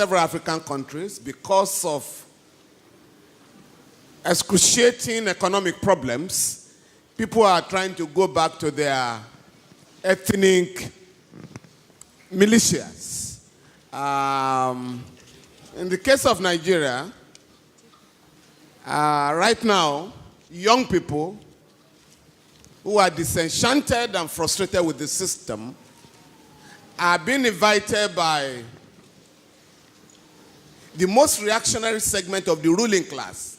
several African countries, because of excruciating economic problems, people are trying to go back to their ethnic militias. In the case of Nigeria, right now, young people who are disenchanted and frustrated with the system are being invited by the most reactionary segment of the ruling class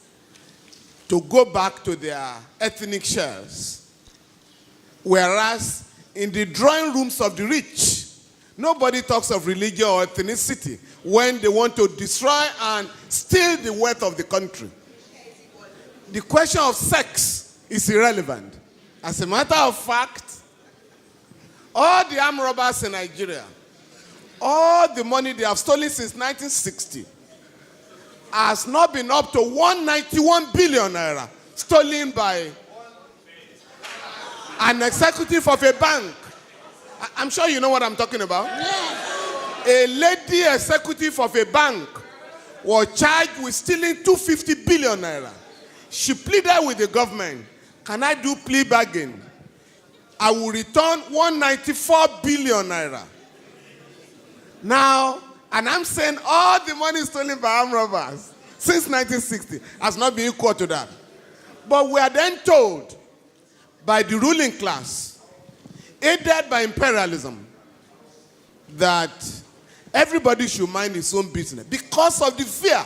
to go back to their ethnic shells. Whereas in the drawing rooms of the rich, nobody talks of religion or ethnicity when they want to destroy and steal the wealth of the country. The question of sex is irrelevant. As a matter of fact, all the armed robbers in Nigeria, all the money they have stolen since 1960 has not been up to 191 billion naira stolen by an executive of a bank. I'm sure you know what I'm talking about. Yes. A lady executive of a bank was charged with stealing 250 billion naira. She pleaded with the government, can I do plea bargain? I will return 194 billion naira. Now, and I'm saying all the money stolen by armed robbers since 1960 has not been equal to that. But we are then told by the ruling class, aided by imperialism, that everybody should mind his own business because of the fear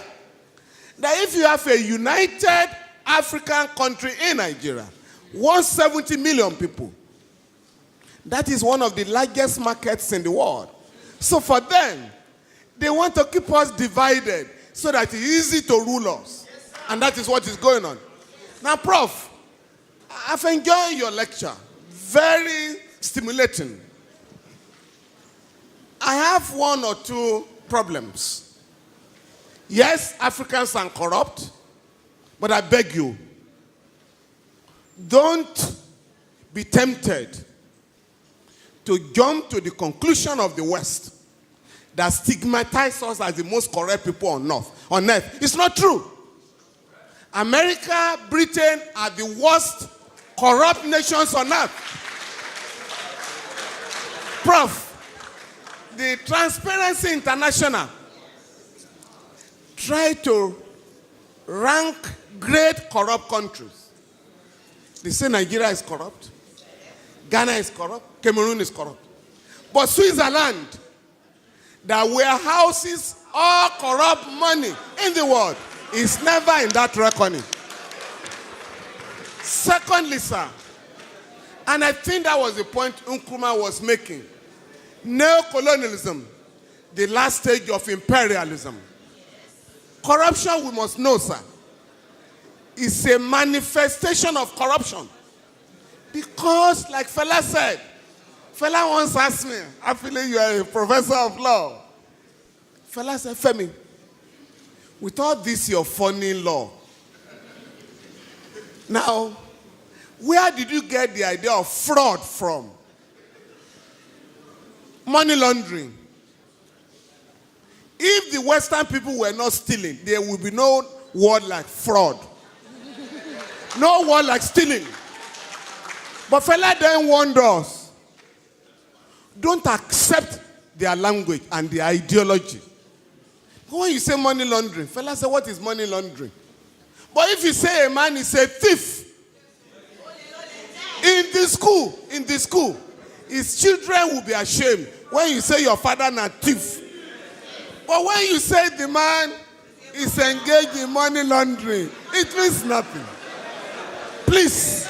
that if you have a united African country in Nigeria, 170 million people, that is one of the largest markets in the world. So for them, they want to keep us divided so that it's easy to rule us. And that is what is going on. Now, Prof, I've enjoyed your lecture. Very stimulating. I have one or two problems. Yes, Africans are corrupt, but I beg you, don't be tempted to jump to the conclusion of the West that stigmatizes us as the most corrupt people on earth. It's not true. America, Britain are the worst corrupt nations on earth. Prof, the Transparency International try to rank great corrupt countries. They say Nigeria is corrupt, Ghana is corrupt, Cameroon is corrupt. But Switzerland, that warehouses all corrupt money in the world, is never in that reckoning. Secondly, sir, and I think that was the point Nkrumah was making, neocolonialism, the last stage of imperialism. Corruption, we must know, sir, is a manifestation of corruption. Because, like Fela said, Fela once asked me, I feel you are a professor of law. Fela said, Femi, with all this your funny law, now, where did you get the idea of fraud from? Money laundering. If the Western people were not stealing, there would be no word like fraud. No word like stealing. But Fela then warned us, don't accept their language and their ideology. When you say money laundering, Fela said, what is money laundering? But if you say a man is a thief, in the school, his children will be ashamed when you say your father is a thief. But when you say the man is engaged in money laundering, it means nothing. Please.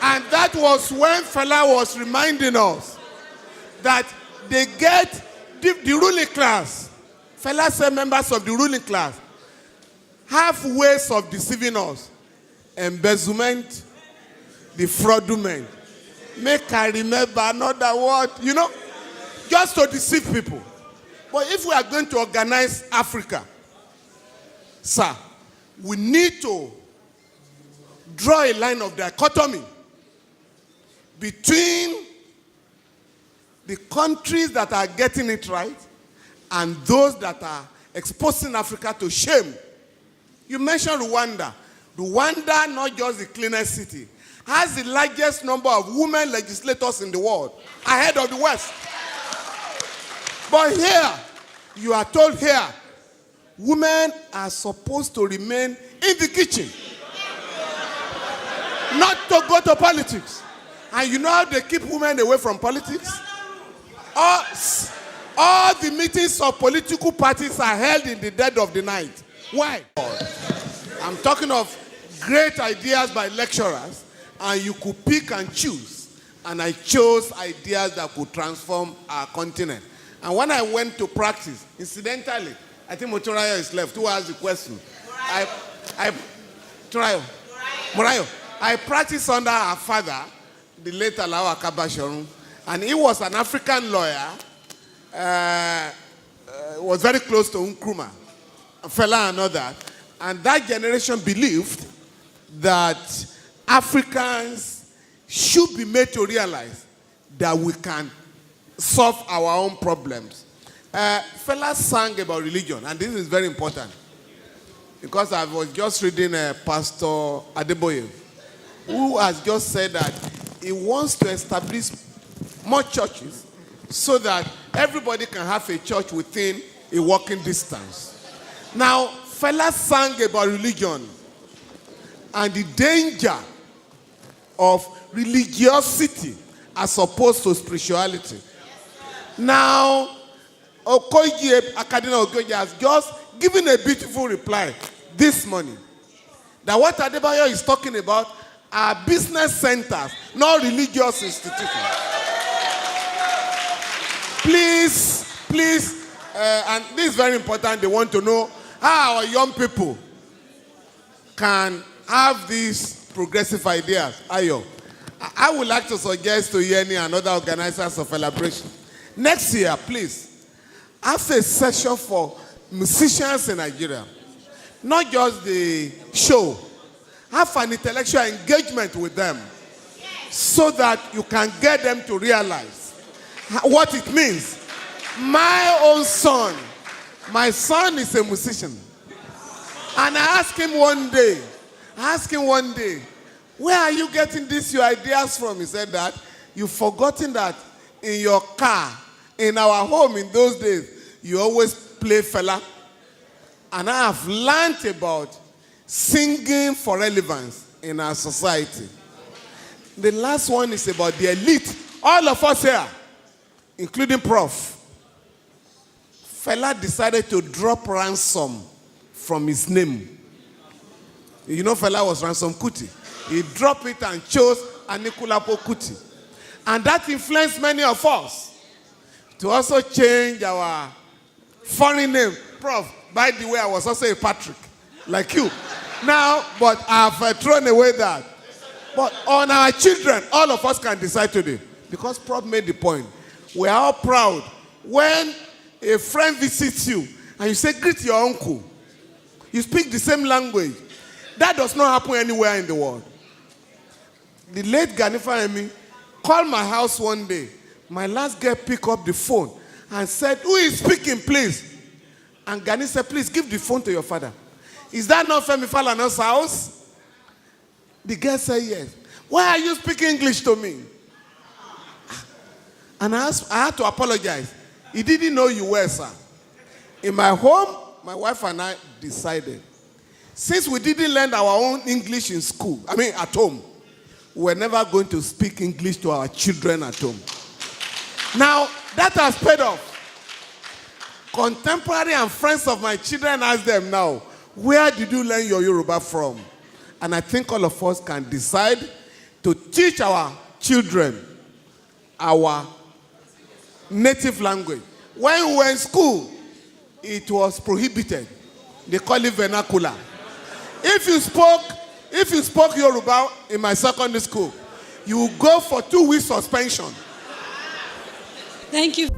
And that was when Fela was reminding us that they get the ruling class. Fela said members of the ruling class have ways of deceiving us. Embezzlement, the fraudulent. Make I remember another word, just to deceive people. But if we are going to organize Africa, sir, we need to draw a line of dichotomy between the countries that are getting it right and those that are exposing Africa to shame. You mentioned Rwanda. Rwanda, not just the cleanest city, has the largest number of women legislators in the world, ahead of the West. But here, you are told here, women are supposed to remain in the kitchen, not to go to politics. And you know how they keep women away from politics? All the meetings of political parties are held in the dead of the night. Why? I'm talking of great ideas by lecturers, and you could pick and choose. And I chose ideas that could transform our continent. And when I went to practice, incidentally, I think Motorayo is left. Who asked the question? Morayo. I practiced under our father, the late Alawa Kabashorun, and he was an African lawyer, was very close to Nkrumah, Fela and all that. And that generation believed that Africans should be made to realize that we can solve our own problems. Fela sang about religion, and this is very important, because I was just reading Pastor Adeboye, who has just said that he wants to establish more churches so that everybody can have a church within a walking distance. Now, Fela sang about religion and the danger of religiosity as opposed to spirituality. Now, Akadina Okoye has just given a beautiful reply this morning that what Adebayo is talking about are business centers, not religious institutions. Please, and this is very important, they want to know how our young people can have these progressive ideas. Ayo, I would like to suggest to Yeni and other organizers of celebration, next year, please, have a session for musicians in Nigeria. Not just the show. Have an intellectual engagement with them so that you can get them to realize what it means. My own son, my son is a musician. And I asked him one day, where are you getting these your ideas from? He said that you've forgotten that in your car, in our home in those days, you always play Fela. And I have learned about singing for relevance in our society. The last one is about the elite. All of us here, including Prof. Fela decided to drop ransom from his name. You know Fela was Ransom Kuti. He dropped it and chose Anikulapo Kuti. And that influenced many of us to also change our foreign name. Prof, by the way, I was also a Patrick, like you. Now, but I've thrown away that. But on our children, all of us can decide today. Because Prof made the point. We are all proud. When a friend visits you and you say, greet your uncle. You speak the same language. That does not happen anywhere in the world. The late Ganifa Emi called my house one day. My last girl picked up the phone and said, who is speaking, please? And Gani said, please give the phone to your father. Is that not Femi Falana's house? The girl said, yes. Why are you speaking English to me? And I had to apologize. He didn't know you were, sir. In my home, my wife and I decided, since we didn't learn our own English in school, at home, we're never going to speak English to our children at home. Now, that has paid off. Contemporary and friends of my children ask them now, where did you learn your Yoruba from? And I think all of us can decide to teach our children our native language. When we were in school, it was prohibited. They call it vernacular. If you spoke Yoruba in my secondary school, you would go for 2 weeks suspension. Thank you.